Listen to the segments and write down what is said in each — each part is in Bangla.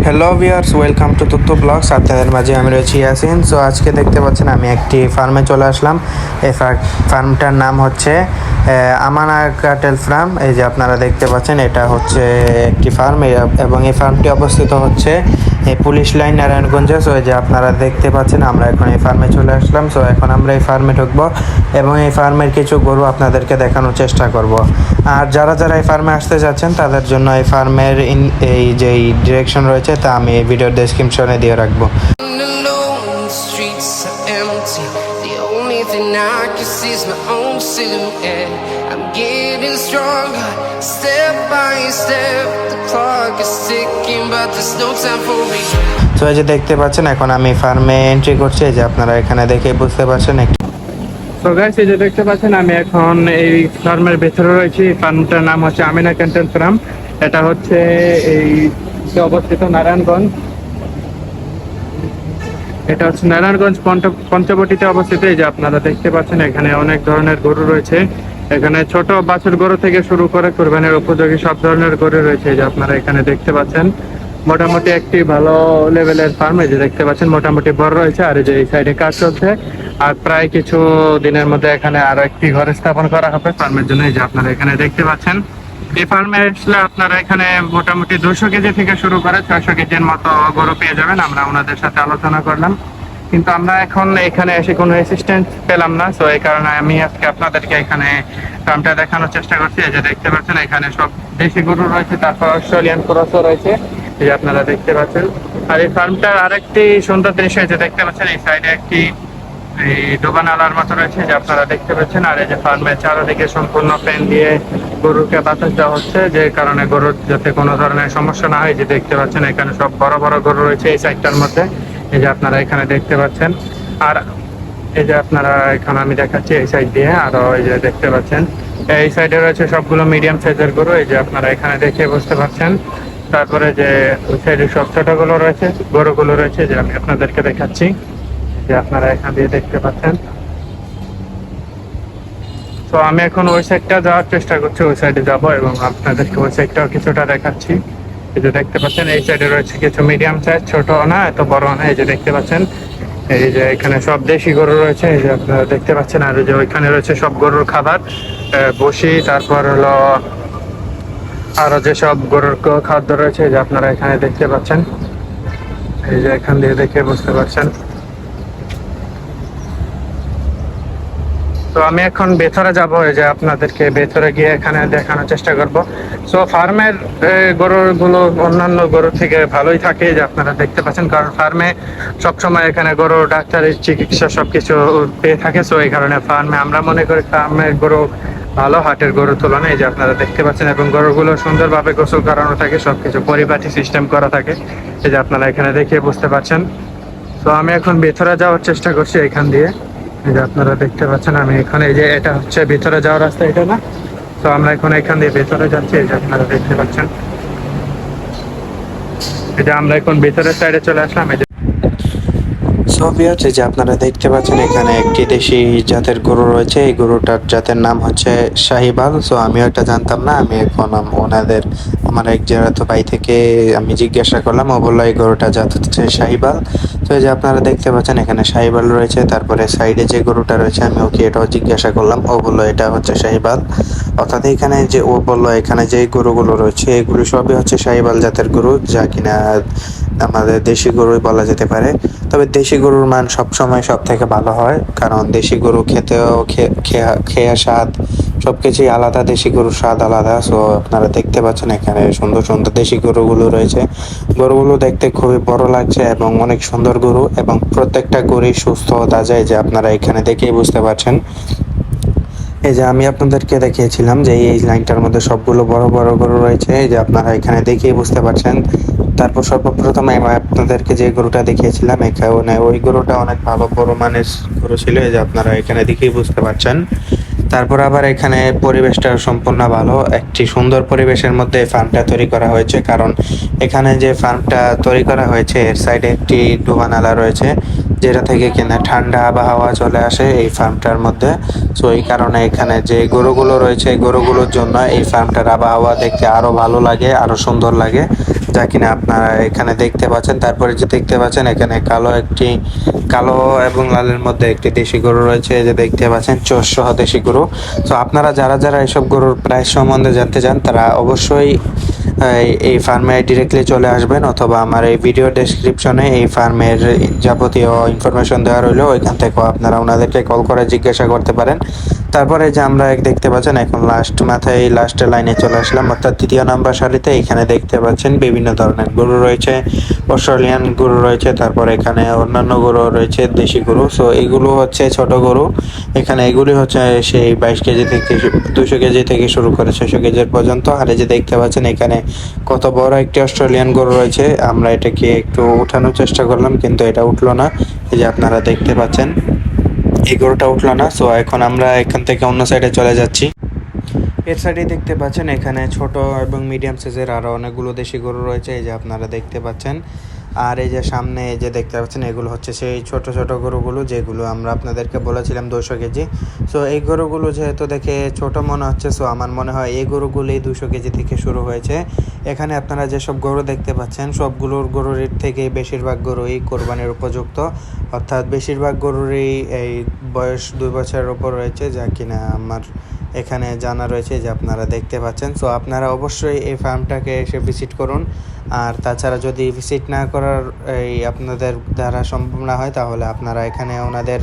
Hello viewers, welcome to Tuttu blogs. আপনাদের মাঝে আমি রয়েছি ইয়াসিন। সো আজকে দেখতে পাচ্ছেন আমি একটি ফার্মে চলে আসলাম। এই ফার্মটার নাম হচ্ছে আমানা ক্যাটেল ফার্ম। এই যে আপনারা দেখতে পাচ্ছেন, এটা হচ্ছে একটি ফার্ম এবং এই ফার্মটি অবস্থিত হচ্ছে এই পুলিশ লাইন নারায়ণগঞ্জে। সো এই যে আপনারা দেখতে পাচ্ছেন আমরা এখন এই ফার্মে চলে আসলাম। সো এখন আমরা এই ফার্মে ঢুকবো এবং এই ফার্মের কিছু গরু আপনাদেরকে দেখানোর চেষ্টা করব। আর যারা যারা এই ফার্মে আসতে যাচ্ছেন তাদের জন্য এই ফার্মের এই যে ডিরেকশন রয়েছে তা আমি এই ভিডিওর ডেসক্রিপশনে দিয়ে রাখবো। তো এই যে দেখতে পাচ্ছেন এখন আমি ফার্মে এন্ট্রি করছি। এই যে আপনারা এখানে দেখে বুঝতে পারছেন। তো গাইস, এই যে দেখতে পাচ্ছেন আমি এখন এই ফার্মের ভেতরে রয়েছি। ফার্মটার নাম হচ্ছে আমিনা ক্যাটেল ফার্ম। এটা হচ্ছে এই অবস্থিত নারায়ণগঞ্জ। এটা হচ্ছে নারায়ণগঞ্জ পঞ্চবটিতে অবস্থিত। এই যে আপনারা দেখতে পাচ্ছেন এখানে অনেক ধরনের গরু রয়েছে। এখানে ছোট বাছুর গরু থেকে শুরু করে কুরবানির উপযোগী সব ধরনের গরু রয়েছে। এই যে আপনারা এখানে দেখতে পাচ্ছেন মোটামুটি একটি ভালো লেভেলের ফার্ম। এই যে দেখতে পাচ্ছেন মোটামুটি বড় রয়েছে। আর এই যে এই সাইডে কাজ চলছে, আর প্রায় কিছু দিনের মধ্যে এখানে আরো একটি ঘর স্থাপন করা হবে ফার্মের জন্য। এই যে আপনারা এখানে দেখতে পাচ্ছেন এই ফার্মে আসলে আপনারা এখানে মোটামুটি 200 কেজি থেকে শুরু করে 600 কেজির মতো গরু পেয়ে যাবেন। আমরা ওনাদের সাথে আলোচনা করলাম, কিন্তু আমরা এখন এখানে এসে কোনো অ্যাসিস্ট্যান্ট পেলাম না। তো এই কারণে আমি আজকে আপনাদেরকে এখানে ফার্মটা দেখানোর চেষ্টা করছি। এই যে দেখতে পাচ্ছেন এখানে সব দেশি গরু রয়েছে, তারপর অস্ট্রেলিয়ান ক্রসও রয়েছে, এই যে আপনারা দেখতে পাচ্ছেন। আর এই ফার্মটার আরেকটি সুন্দর দৃশ্য যে দেখতে পাচ্ছেন এই সাইডে একটি এই ডোবা নালার মতো রয়েছে, যে আপনারা দেখতে পাচ্ছেন। আর এই যে ফার্মের চারদিকে সম্পূর্ণ ফ্যান দিয়ে গরুকে বাতাস দেওয়া হচ্ছে, যে কারণে গরুর যাতে কোনো ধরনের সমস্যা না হয়। যে দেখতে পাচ্ছেন এখানে সব বড় বড় গরু রয়েছে এই সাইডটার মধ্যে, এই যে আপনারা এখানে দেখতে পাচ্ছেন। আর এই যে আপনারা এখানে আমি দেখাচ্ছি এই সাইড দিয়ে, আরো এই যে দেখতে পাচ্ছেন এই সাইডে রয়েছে সবগুলো মিডিয়াম সাইজের গরু। এই যে আপনারা এখানে দেখে বুঝতে পারছেন। তারপরে যে ওই সাইডে সব ছোটগুলো রয়েছে, গরুগুলো রয়েছে, যে আমি আপনাদেরকে দেখাচ্ছি, যে আপনারা এখান দিয়ে দেখতে পাচ্ছেন। তো আমি এখন ওই সাইডটা যাওয়ার চেষ্টা করছি, ওই সাইডে যাব এবং আপনাদেরকে ওই সাইডটাও কিছুটা দেখাচ্ছি। এই যে দেখতে পাচ্ছেন এই সাইডে রয়েছে কিছু মিডিয়াম সাইজ, ছোট না এত বড় না। এই যে দেখতে পাচ্ছেন এই যে এখানে সব দেশি গরু রয়েছে, এই যে আপনারা দেখতে পাচ্ছেন। আর যে ওইখানে রয়েছে সব গরুর খাবার, বসি, তারপর হলো আরো যেসব গরুর খাদ্য রয়েছে, যে আপনারা এখানে দেখতে পাচ্ছেন। এই যে এখান দিয়ে দেখে বুঝতে পারছেন। তো আমি এখন ভেতরে যাব, এই যে আপনাদেরকে ভেতরে গিয়ে এখানে দেখানোর চেষ্টা করব। সো ফার্মের গরুগুলো অন্যান্য গরু থেকে ভালোই থাকে, যে আপনারা দেখতে পাচ্ছেন, কারণ ফার্মে সবসময় এখানে গরু ডাক্তারের চিকিৎসা সবকিছু পেয়ে থাকে। সো এই কারণে ফার্মে আমরা মনে করি ফার্মের গরু ভালো হাটের গরুর তুলনায়। এই যে আপনারা দেখতে পাচ্ছেন এবং গরুগুলো সুন্দরভাবে গোসল করানো থাকে, সবকিছু পরিপাটি সিস্টেম করা থাকে, এই যে আপনারা এখানে দেখে বুঝতে পারছেন। তো আমি এখন ভেতরে যাওয়ার চেষ্টা করছি এখান দিয়ে, এই যে আপনারা দেখতে পাচ্ছেন। আমি এখানে এই যে এটা হচ্ছে ভিতরে যাওয়ার রাস্তা, এটা না। তো আমরা এখন এখান দিয়ে ভেতরে যাচ্ছি, এই যে আপনারা দেখতে পাচ্ছেন। এই যে আমরা এখন ভিতরের সাইডে চলে আসলাম। এই যে যে আপনারা দেখতে পাচ্ছেন এখানে একটি দেশি জাতের গরু রয়েছে। এই গরুটার জাতের নাম হচ্ছে শাহিবাল। সো আমিও এটা জানতাম না। আমি এখন ওনাদের আমার এক জেরাতো ভাই থেকে আমি জিজ্ঞাসা করলাম, ও বললো এই গরুটা জাত হচ্ছে শাহিবাল। তো এই যে আপনারা দেখতে পাচ্ছেন এখানে শাহিবাল রয়েছে। তারপরে সাইডে যে গরুটা রয়েছে আমি ওকে এটাও জিজ্ঞাসা করলাম, ও বললো এটা হচ্ছে শাহিবাল। অর্থাৎ এখানে যে ও বললো এখানে যে গরুগুলো রয়েছে এগুলো সবই হচ্ছে শাহিবাল জাতের গরু, যা কিনা আমাদের দেশি গরুই বলা যেতে পারে। তবে দেশি গরুর মান সবসময় সব থেকে ভালো হয়, কারণ দেশি গরু খেতেও খেয়া স্বাদ সবকিছুই আলাদা, দেশি গরুর স্বাদ আলাদা। সো আপনারা দেখতে পাচ্ছেন এখানে সুন্দর সুন্দর দেশি গরুগুলো রয়েছে। গরুগুলো দেখতে খুবই বড় লাগছে এবং অনেক সুন্দর গরু, এবং প্রত্যেকটা গরুই সুস্থ তাজাই, যে আপনারা এখানে দেখেই বুঝতে পারছেন। এই যে আমি আপনাদেরকে দেখিয়েছিলাম যে এই লাইনটার মধ্যে সবগুলো বড় বড় গরু রয়েছে, এই যে আপনারা এখানে দেখেই বুঝতে পারছেন। তারপর সর্বপ্রথম আমি আপনাদেরকে যে গরুটা দেখিয়েছিলাম এখানে ওই গরুটা অনেক ভালো বড় মানের গরু ছিল, এই যে আপনারা এখানে দেখেই বুঝতে পারছেন। তারপর আবার এখানে পরিবেশটা সম্পূর্ণ ভালো, একটি সুন্দর পরিবেশের মধ্যে ফার্মটা তৈরি করা হয়েছে। কারণ এখানে যে ফার্মটা তৈরি করা হয়েছে এর সাইডে একটি ডোবা নালা রয়েছে, যেটা থেকে কিনা ঠান্ডা আবহাওয়া চলে আসে এই ফার্মটার মধ্যে। সো এই কারণে এখানে যে গরুগুলো রয়েছে এই গরুগুলোর জন্য এই ফার্মটার আবহাওয়া দেখতে আরো ভালো লাগে, আরো সুন্দর লাগে। যা কিনা আপনারা এখানে দেখতে পাচ্ছেন। তারপরে যে দেখতে পাচ্ছেন এখানে কালো এবং লালের মধ্যে একটি দেশি গরু রয়েছে, যে দেখতে পাচ্ছেন চোষ সহ দেশি গরু। তো আপনারা যারা এসব গরুর প্রাইস সম্বন্ধে জানতে চান তারা অবশ্যই এই ফার্মে ডিরেক্টলি চলে আসবেন, অথবা আমার এই ভিডিও ডেসক্রিপশনে এই ফার্মের যাবতীয় ইনফরমেশন দেওয়া রইলো, ওইখান থেকেও আপনারা ওনাদেরকে কল করে জিজ্ঞাসা করতে পারেন। তারপরে যে আমরা দেখতে পাচ্ছেন এখন লাস্টের লাইনে চলে আসলাম, অর্থাৎ 3য় নাম্বার সারিতে। এখানে দেখতে পাচ্ছেন বিভিন্ন ধরনের গরু রয়েছে, অস্ট্রেলিয়ান গরু রয়েছে, তারপর এখানে অন্যান্য গরু রয়েছে, দেশি গরু। সো এগুলো হচ্ছে ছোট গরু। এখানে এগুলি হচ্ছে সেই 22 কেজি থেকে 200 কেজি থেকে শুরু করে 600 কেজির পর্যন্ত। আর এই যে দেখতে পাচ্ছেন এখানে কত বড় একটি অস্ট্রেলিয়ান গরু রয়েছে। আমরা এটাকে একটু উঠানোর চেষ্টা করলাম, কিন্তু এটা উঠলো না। এই যে আপনারা দেখতে পাচ্ছেন এই গরুটা উঠলো না। সো এখন আমরা এখান থেকে অন্য সাইডে চলে যাচ্ছি। এর সাইডে দেখতে পাচ্ছেন এখানে ছোট এবং মিডিয়াম সাইজের আরও অনেকগুলো দেশি গরু রয়েছে, এই যে আপনারা দেখতে পাচ্ছেন। আর এই যে সামনে এই যে দেখতে পাচ্ছেন এগুলো হচ্ছে সেই ছোট গরুগুলো, যেগুলো আমরা আপনাদেরকে বলেছিলাম 200 কেজি। সো এই গরুগুলো যেহেতু দেখে ছোট মনে হচ্ছে, সো আমার মনে হয় এই গরুগুলোই 200 কেজি থেকে শুরু হয়েছে। এখানে আপনারা যেসব গরু দেখতে পাচ্ছেন গরুর থেকে বেশিরভাগ গরুই কোরবানির উপযুক্ত, অর্থাৎ বেশিরভাগ গরুরই এই বয়স 2 বছরের উপর রয়েছে, যা কিনা আমার এখানে জানা রয়েছে, যে আপনারা দেখতে পাচ্ছেন। সো আপনারা অবশ্যই এই ফার্মটাকে এসে ভিজিট করুন। আর তাছাড়া যদি ভিজিট না করার আপনাদের দ্বারা সম্ভব না হয়, তাহলে আপনারা এখানে ওনাদের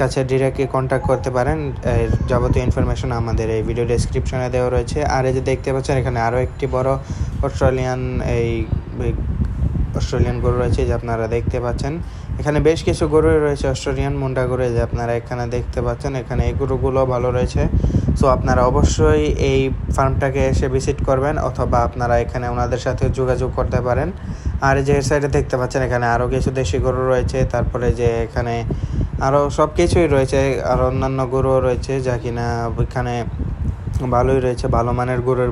কাছে ডিরেক্টলি কন্ট্যাক্ট করতে পারেন। এর যাবতীয় ইনফরমেশন আমাদের এই ভিডিও ডেসক্রিপশনে দেওয়া রয়েছে। আর এই যে দেখতে পাচ্ছেন এখানে আরও একটি বড় অস্ট্রেলিয়ান গরু রয়েছে, যে আপনারা দেখতে পাচ্ছেন। এখানে বেশ কিছু গরু রয়েছে অস্ট্রেলিয়ান মুন্ডা গরু, যে আপনারা এখানে দেখতে পাচ্ছেন। এখানে এই গরুগুলো ভালো রয়েছে। সো আপনারা অবশ্যই এই ফার্মটাকে এসে ভিজিট করবেন, অথবা আপনারা এখানে ওনাদের সাথে যোগাযোগ করতে পারেন। আর যে সাইডে দেখতে পাচ্ছেন এখানে আরও কিছু দেশি গরু রয়েছে, তারপরে যে এখানে আরও সব কিছুই রয়েছে, আর অন্যান্য গরুও রয়েছে, যা কিনা এখানে ভালোই রয়েছে।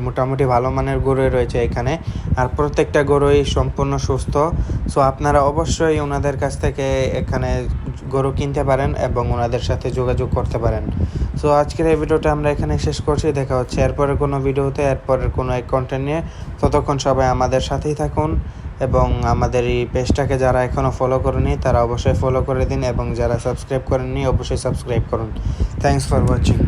মোটামুটি ভালো মানের গরুই রয়েছে এখানে। আর প্রত্যেকটা গরুই সম্পূর্ণ সুস্থ। সো আপনারা অবশ্যই ওনাদের কাছ থেকে এখানে গরু কিনতে পারেন এবং ওনাদের সাথে যোগাযোগ করতে পারেন। সো আজকের এই ভিডিওটা আমরা এখানে শেষ করছি। দেখা হচ্ছে এরপরের কোনো ভিডিওতে, এরপরের কোনো এক কন্টেন্ট নিয়ে। ততক্ষণ সবাই আমাদের সাথেই থাকুন, এবং আমাদের এই পেজটাকে যারা এখনও ফলো করেনি তারা অবশ্যই ফলো করে দিন, এবং যারা সাবস্ক্রাইব করেননি অবশ্যই সাবস্ক্রাইব করুন। Thanks for watching.